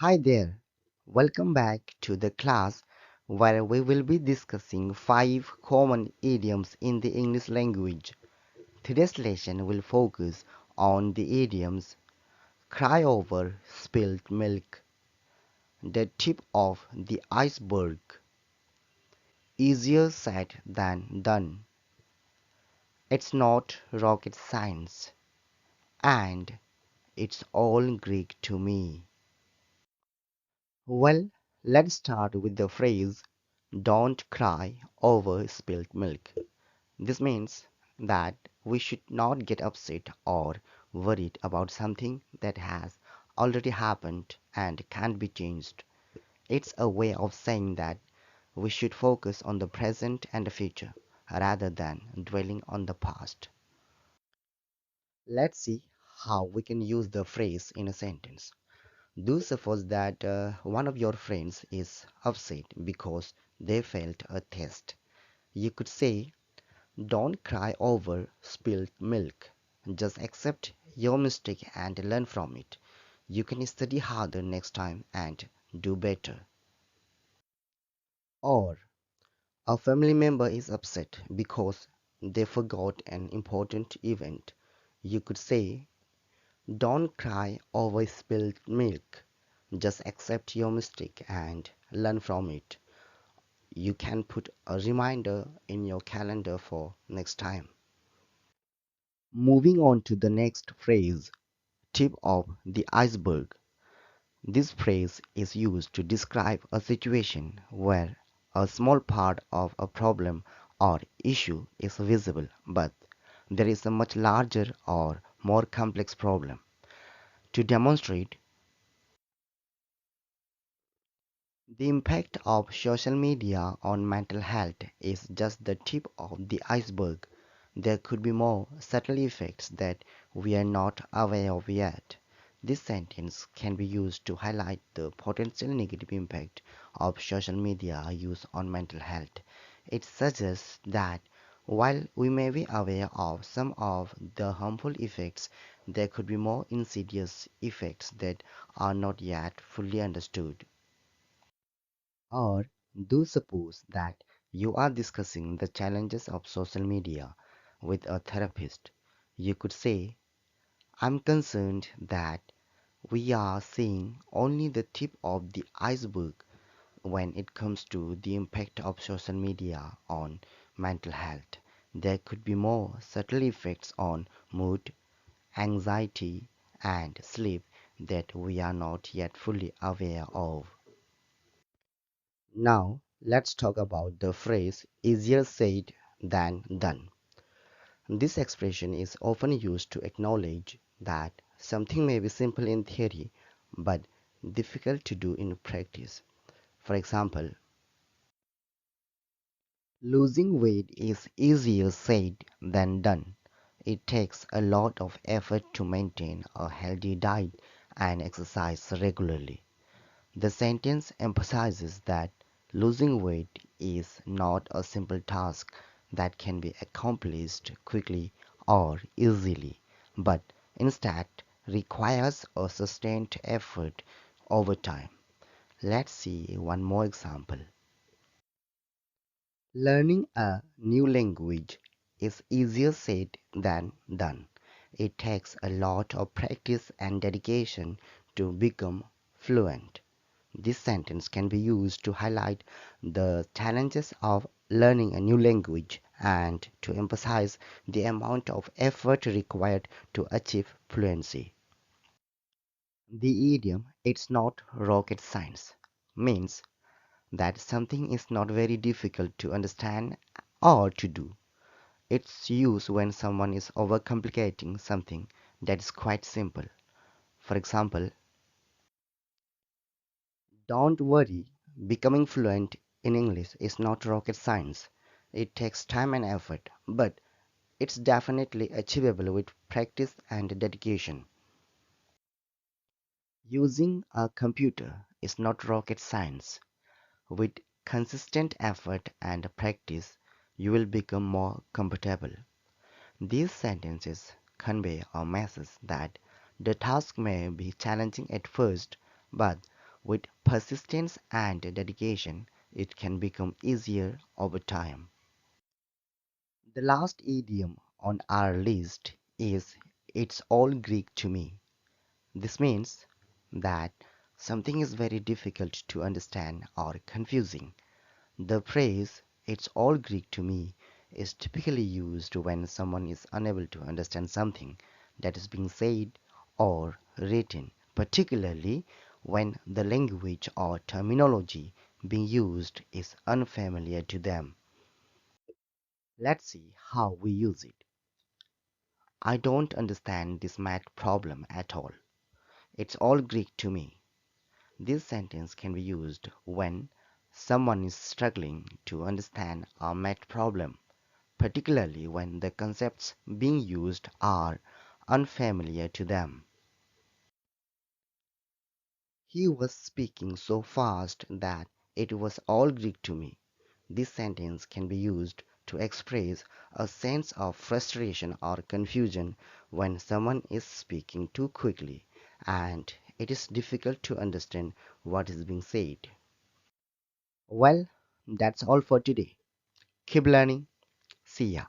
Hi there, welcome back to the class where we will be discussing 5 common idioms in the English language. Today's lesson will focus on the idioms cry over spilled milk, the tip of the iceberg, easier said than done. It's not rocket science, and it's all Greek to me. Well, let's start with the phrase don't cry over spilled milk. This means that we should not get upset or worried about something that has already happened and can't be changed. It's a way of saying that we should focus on the present and the future rather than dwelling on the past. Let's see how we can use the phrase in a sentence. Do suppose that one of your friends is upset because they failed a test. You could say, don't cry over spilled milk. Just accept your mistake and learn from it. You can study harder next time and do better. Or a family member is upset because they forgot an important event. You could say, don't cry over spilled milk. Just accept your mistake and learn from it. You can put a reminder in your calendar for next time. Moving on to the next phrase, tip of the iceberg. This phrase is used to describe a situation where a small part of a problem or issue is visible, but there is a much larger or more complex problem. To demonstrate the impact of social media on mental health is just the tip of the iceberg. There could be more subtle effects that we are not aware of yet. This sentence can be used to highlight the potential negative impact of social media use on mental health. It suggests that while we may be aware of some of the harmful effects, there could be more insidious effects that are not yet fully understood. Or do suppose that you are discussing the challenges of social media with a therapist. You could say, I'm concerned that we are seeing only the tip of the iceberg when it comes to the impact of social media on mental health. There could be more subtle effects on mood, anxiety, and sleep that we are not yet fully aware of. Now, let's talk about the phrase easier said than done. This expression is often used to acknowledge that something may be simple in theory but difficult to do in practice. For example, losing weight is easier said than done. It takes a lot of effort to maintain a healthy diet and exercise regularly. The sentence emphasizes that losing weight is not a simple task that can be accomplished quickly or easily, but instead requires a sustained effort over time. Let's see one more example. Learning a new language is easier said than done. It takes a lot of practice and dedication to become fluent. This sentence can be used to highlight the challenges of learning a new language and to emphasize the amount of effort required to achieve fluency. The idiom "it's not rocket science" means that something is not very difficult to understand or to do. It's used when someone is overcomplicating something that is quite simple. For example, don't worry, becoming fluent in English is not rocket science. It takes time and effort, but it's definitely achievable with practice and dedication. Using a computer is not rocket science. With consistent effort and practice, you will become more comfortable. These sentences convey a message that the task may be challenging at first, but With persistence and dedication, it can become easier over time. The last idiom on our list is "it's all Greek to me." This means that something is very difficult to understand or confusing. The phrase "it's all Greek to me" is typically used when someone is unable to understand something that is being said or written, particularly when the language or terminology being used is unfamiliar to them. Let's see how we use it. I don't understand this math problem at all. It's all Greek to me. This sentence can be used when someone is struggling to understand a math problem, particularly when the concepts being used are unfamiliar to them. He was speaking so fast that it was all Greek to me. This sentence can be used to express a sense of frustration or confusion when someone is speaking too quickly and it is difficult to understand what is being said. Well, that's all for today. Keep learning. See ya.